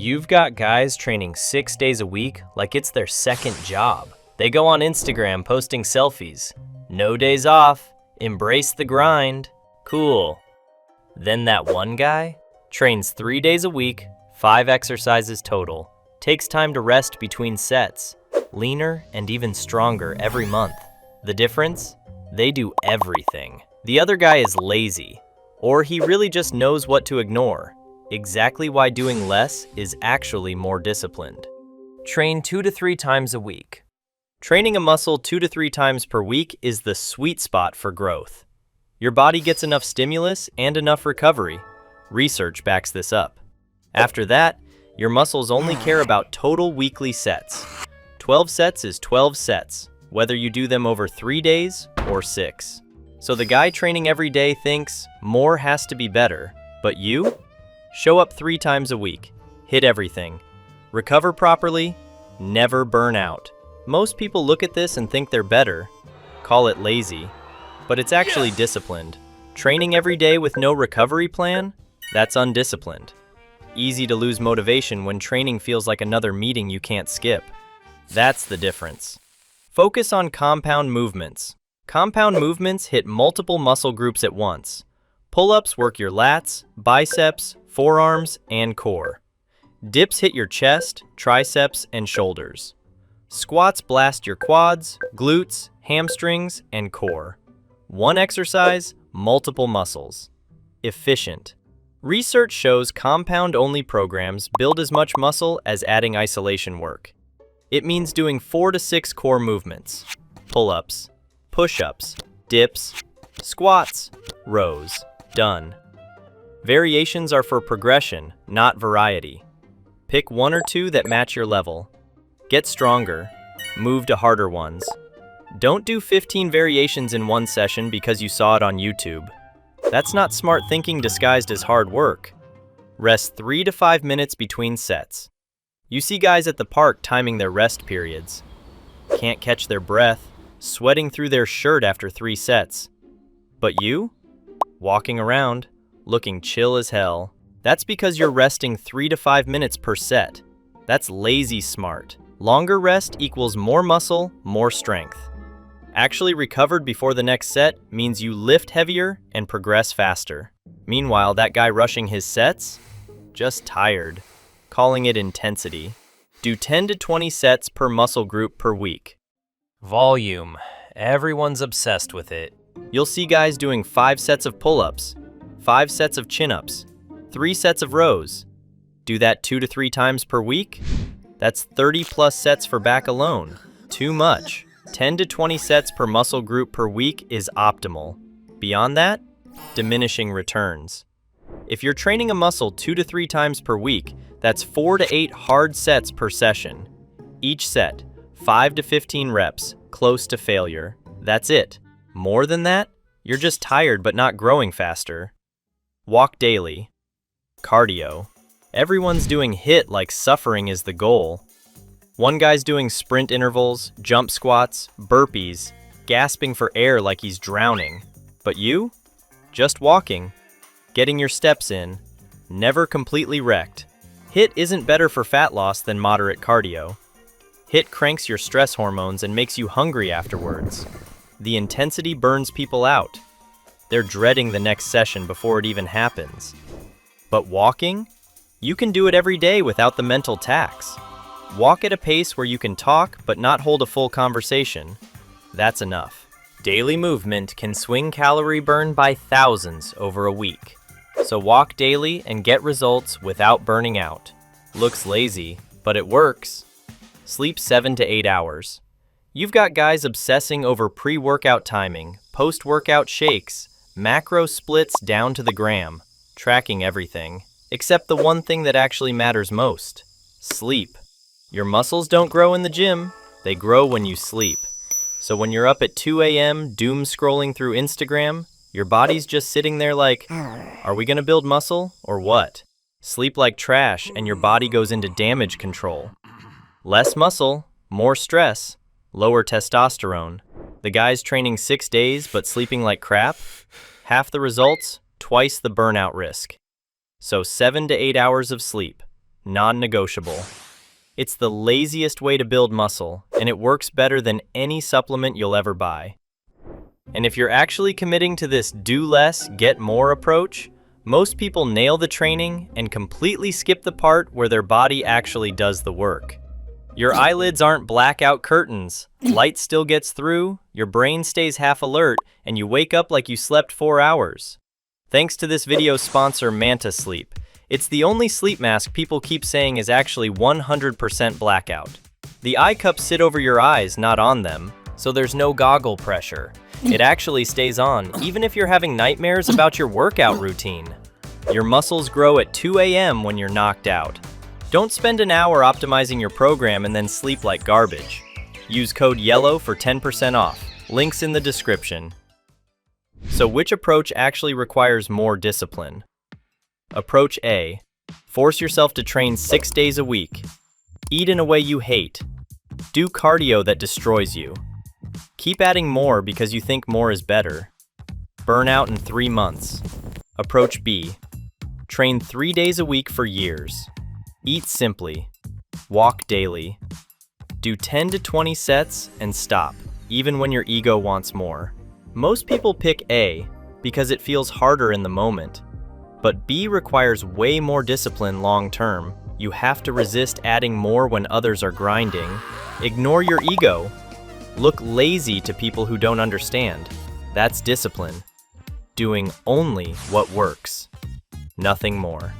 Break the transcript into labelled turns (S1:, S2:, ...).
S1: You've got guys training 6 days a week like it's their second job. They go on Instagram posting selfies. No days off. Embrace the grind. Cool. Then that one guy trains 3 days a week, 5 exercises total. Takes time to rest between sets. Leaner and even stronger every month. The difference? They do everything. The other guy is lazy, or he really just knows what to ignore. Exactly why doing less is actually more disciplined. Train 2 to 3 times a week. Training a muscle 2 to 3 times per week is the sweet spot for growth. Your body gets enough stimulus and enough recovery. Research backs this up. After that, your muscles only care about total weekly sets. 12 sets is 12 sets, whether you do them over 3 days or 6. So the guy training every day thinks more has to be better, but you? Show up 3 times a week, hit everything, recover properly, never burn out. Most people look at this and think they're better, call it lazy, but it's actually disciplined. Training every day with no recovery plan? That's undisciplined. Easy to lose motivation when training feels like another meeting you can't skip. That's the difference. Focus on compound movements. Compound movements hit multiple muscle groups at once. Pull-ups work your lats, biceps, forearms, and core. Dips hit your chest, triceps, and shoulders. Squats blast your quads, glutes, hamstrings, and core. One exercise, multiple muscles. Efficient. Research shows compound-only programs build as much muscle as adding isolation work. It means doing 4 to 6 core movements. Pull-ups, push-ups, dips, squats, rows. Done. Variations are for progression, not variety. Pick 1 or 2 that match your level. Get stronger. Move to harder ones. Don't do 15 variations in one session because you saw it on YouTube. That's not smart thinking disguised as hard work. Rest 3 to 5 minutes between sets. You see guys at the park timing their rest periods. Can't catch their breath, sweating through their shirt after 3 sets. But you? Walking around, looking chill as hell. That's because you're resting 3 to 5 minutes per set. That's lazy smart. Longer rest equals more muscle, more strength. Actually recovered before the next set means you lift heavier and progress faster. Meanwhile, that guy rushing his sets? Just tired. Calling it intensity. Do 10 to 20 sets per muscle group per week. Volume. Everyone's obsessed with it. You'll see guys doing 5 sets of pull-ups, 5 sets of chin-ups, 3 sets of rows. Do that 2 to 3 times per week? That's 30 plus sets for back alone. Too much. 10 to 20 sets per muscle group per week is optimal. Beyond that, diminishing returns. If you're training a muscle 2 to 3 times per week, that's 4 to 8 hard sets per session. Each set, 5 to 15 reps, close to failure. That's it. More than that, you're just tired but not growing faster. Walk daily. Cardio. Everyone's doing HIIT like suffering is the goal. One guy's doing sprint intervals, jump squats, burpees, gasping for air like he's drowning. But you? Just walking, getting your steps in, never completely wrecked. HIIT isn't better for fat loss than moderate cardio. HIIT cranks your stress hormones and makes you hungry afterwards. The intensity burns people out. They're dreading the next session before it even happens. But walking? You can do it every day without the mental tax. Walk at a pace where you can talk but not hold a full conversation. That's enough. Daily movement can swing calorie burn by thousands over a week. So walk daily and get results without burning out. Looks lazy, but it works. Sleep 7 to 8 hours. You've got guys obsessing over pre-workout timing, post-workout shakes, macro splits down to the gram, tracking everything, except the one thing that actually matters most: sleep. Your muscles don't grow in the gym, they grow when you sleep. So when you're up at 2 a.m. doom scrolling through Instagram, your body's just sitting there like, are we gonna build muscle or what? Sleep like trash and your body goes into damage control. Less muscle, more stress, lower testosterone. The guy's training 6 days but sleeping like crap? Half the results, twice the burnout risk. So 7 to 8 hours of sleep. non-negotiable. It's the laziest way to build muscle, and it works better than any supplement you'll ever buy. And if you're actually committing to this do less, get more approach, most people nail the training and completely skip the part where their body actually does the work. Your eyelids aren't blackout curtains. Light still gets through, your brain stays half alert, and you wake up like you slept 4 hours. Thanks to this video's sponsor, Manta Sleep. It's the only sleep mask people keep saying is actually 100% blackout. The eye cups sit over your eyes, not on them, so there's no goggle pressure. It actually stays on, even if you're having nightmares about your workout routine. Your muscles grow at 2 a.m. when you're knocked out. Don't spend an hour optimizing your program and then sleep like garbage. Use code YELLOW for 10% off. Links in the description. So which approach actually requires more discipline? Approach A. Force yourself to train 6 days a week. Eat in a way you hate. Do cardio that destroys you. Keep adding more because you think more is better. Burn out in 3 months. Approach B. Train 3 days a week for years. Eat simply. Walk daily. Do 10 to 20 sets and stop, even when your ego wants more. Most people pick A because it feels harder in the moment. But B requires way more discipline long term. You have to resist adding more when others are grinding. Ignore your ego. Look lazy to people who don't understand. That's discipline. Doing only what works. Nothing more.